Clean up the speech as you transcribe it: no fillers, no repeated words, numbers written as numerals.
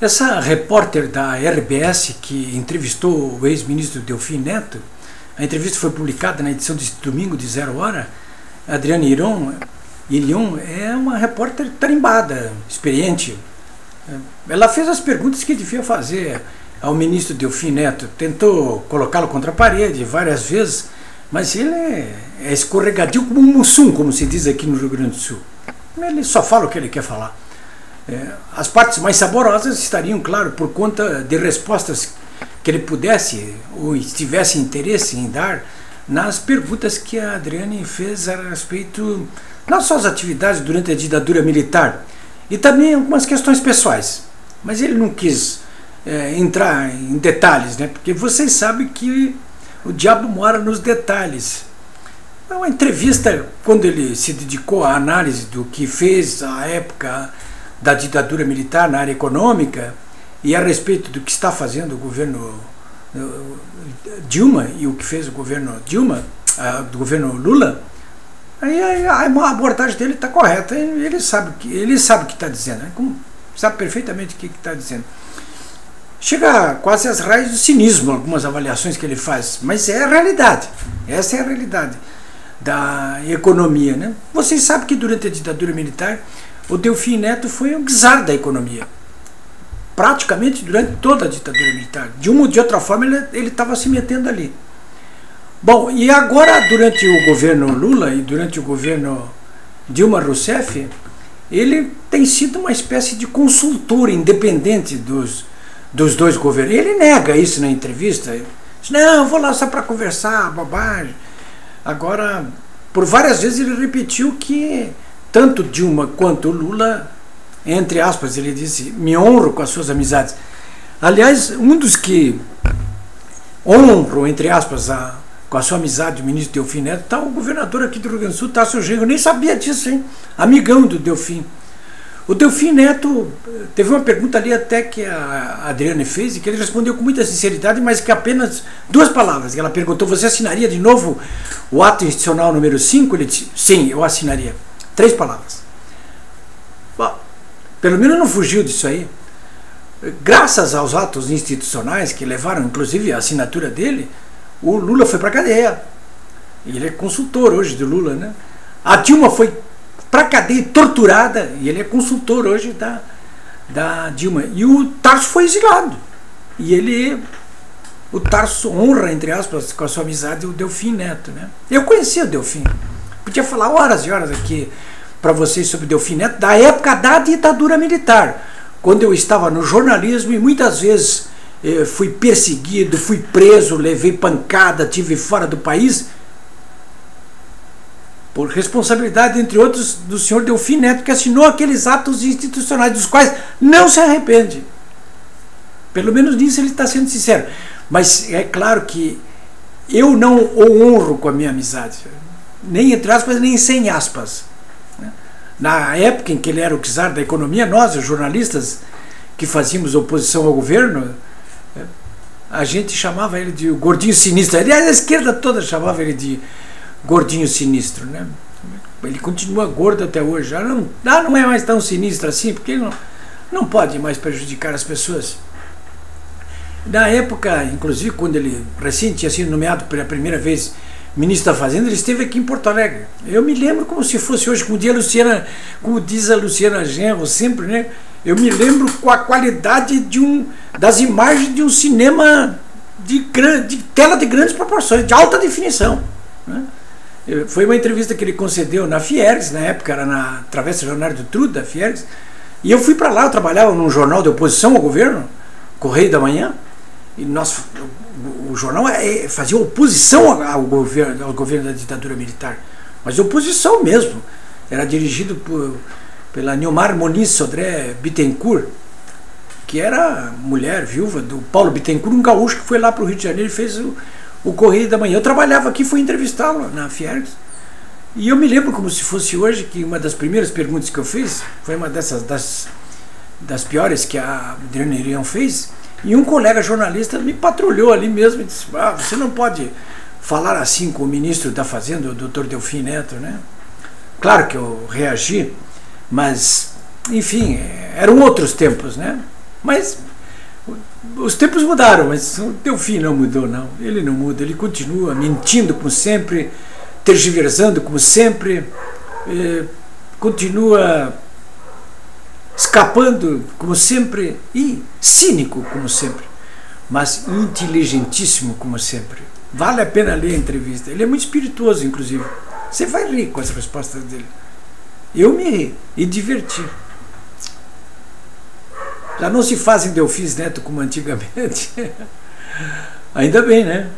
Essa repórter da RBS que entrevistou o ex-ministro Delfim Neto, a entrevista foi publicada na edição deste domingo de 0 hora, Adriane Irion é uma repórter tarimbada, experiente. Ela fez as perguntas que devia fazer ao ministro Delfim Neto, tentou colocá-lo contra a parede várias vezes, mas ele é escorregadio como um mussum, como se diz aqui no Rio Grande do Sul. Ele só fala o que ele quer falar. As partes mais saborosas estariam, claro, por conta de respostas que ele pudesse ou tivesse interesse em dar nas perguntas que a Adriane fez a respeito das suas atividades durante a ditadura militar e também algumas questões pessoais. Mas ele não quis entrar em detalhes, né? Porque vocês sabem que o diabo mora nos detalhes. É uma entrevista, quando ele se dedicou à análise do que fez à época da ditadura militar na área econômica e a respeito do que está fazendo o governo Dilma e o que fez o governo Dilma, do governo Lula, aí a abordagem dele está correta. Ele sabe o que está dizendo, né? Sabe perfeitamente o que está dizendo. Chega quase às raízes do cinismo algumas avaliações que ele faz, mas é a realidade. Essa é a realidade da economia, né? Vocês sabem que durante a ditadura militar o Delfim Neto foi o czar da economia. Praticamente durante toda a ditadura militar. De uma ou de outra forma ele estava se metendo ali. Bom, e agora durante o governo Lula e durante o governo Dilma Rousseff, ele tem sido uma espécie de consultor independente dos dois governos. Ele nega isso na entrevista. Ele diz, não, vou lá só para conversar, bobagem. Agora, por várias vezes ele repetiu que tanto Dilma quanto Lula, entre aspas, ele disse, me honro com as suas amizades. Aliás, um dos que honram, entre aspas, com a sua amizade, o ministro Delfim Neto, está o governador aqui do Rio Grande do Sul, Tasso Genro. Eu nem sabia disso, hein? Amigão do Delfim. O Delfim Neto teve uma pergunta ali até que a Adriane fez e que ele respondeu com muita sinceridade, mas que apenas 2 palavras. Ela perguntou, você assinaria de novo o ato institucional número 5? Ele disse, sim, eu assinaria. 3 palavras. Bom, pelo menos não fugiu disso aí. Graças aos atos institucionais que levaram inclusive a assinatura dele, o Lula foi para a cadeia. Ele é consultor hoje do Lula, né? A Dilma foi para a cadeia torturada e ele é consultor hoje da Dilma. E o Tarso foi exilado. E o Tarso honra, entre aspas, com a sua amizade, o Delfim Neto, né? Eu conhecia o Delfim. Podia falar horas e horas aqui para vocês sobre o Delfim Neto, da época da ditadura militar, quando eu estava no jornalismo e muitas vezes fui perseguido, fui preso, levei pancada, tive fora do país, por responsabilidade, entre outros, do senhor Delfim Neto, que assinou aqueles atos institucionais, dos quais não se arrepende. Pelo menos nisso ele está sendo sincero. Mas é claro que eu não o honro com a minha amizade, nem entre aspas, nem sem aspas. Na época em que ele era o czar da economia, nós, os jornalistas que fazíamos oposição ao governo, a gente chamava ele de gordinho sinistro. Aliás, a esquerda toda chamava ele de gordinho sinistro, né? Ele continua gordo até hoje. Já não é mais tão sinistro assim, porque ele não pode mais prejudicar as pessoas. Na época, inclusive, quando ele recém tinha sido nomeado pela primeira vez ministro da Fazenda, ele esteve aqui em Porto Alegre. Eu me lembro como se fosse hoje, como diz a Luciana Genro sempre, né? Eu me lembro com a qualidade das imagens de um cinema de tela de grandes proporções, de alta definição, né? Foi uma entrevista que ele concedeu na Fiergs, na época era na Travessa Leonardo Trude da Fiergs, e eu fui para lá, eu trabalhava num jornal de oposição ao governo, Correio da Manhã, e o jornal fazia oposição ao governo da ditadura militar, mas oposição mesmo. Era dirigido pela Nilmar Moniz Sodré Bittencourt, que era mulher viúva do Paulo Bittencourt, um gaúcho que foi lá para o Rio de Janeiro e fez o Correio da Manhã. Eu trabalhava aqui, fui entrevistá-lo na Fiergs, e eu me lembro como se fosse hoje que uma das primeiras perguntas que eu fiz foi uma das piores que a Adriane Irion fez, e um colega jornalista me patrulhou ali mesmo e disse, você não pode falar assim com o ministro da Fazenda, o Dr. Delfim Neto, né? Claro que eu reagi, mas, enfim, eram outros tempos, né? Mas os tempos mudaram, mas o Delfim não mudou, não. Ele não muda, ele continua mentindo como sempre, tergiversando como sempre, continua escapando como sempre e cínico como sempre, mas inteligentíssimo como sempre. Vale a pena ler a entrevista. Ele é muito espirituoso, inclusive. Você vai rir com as respostas dele. Eu me ri e diverti. Já não se fazem Delfins Neto como antigamente. Ainda bem, né?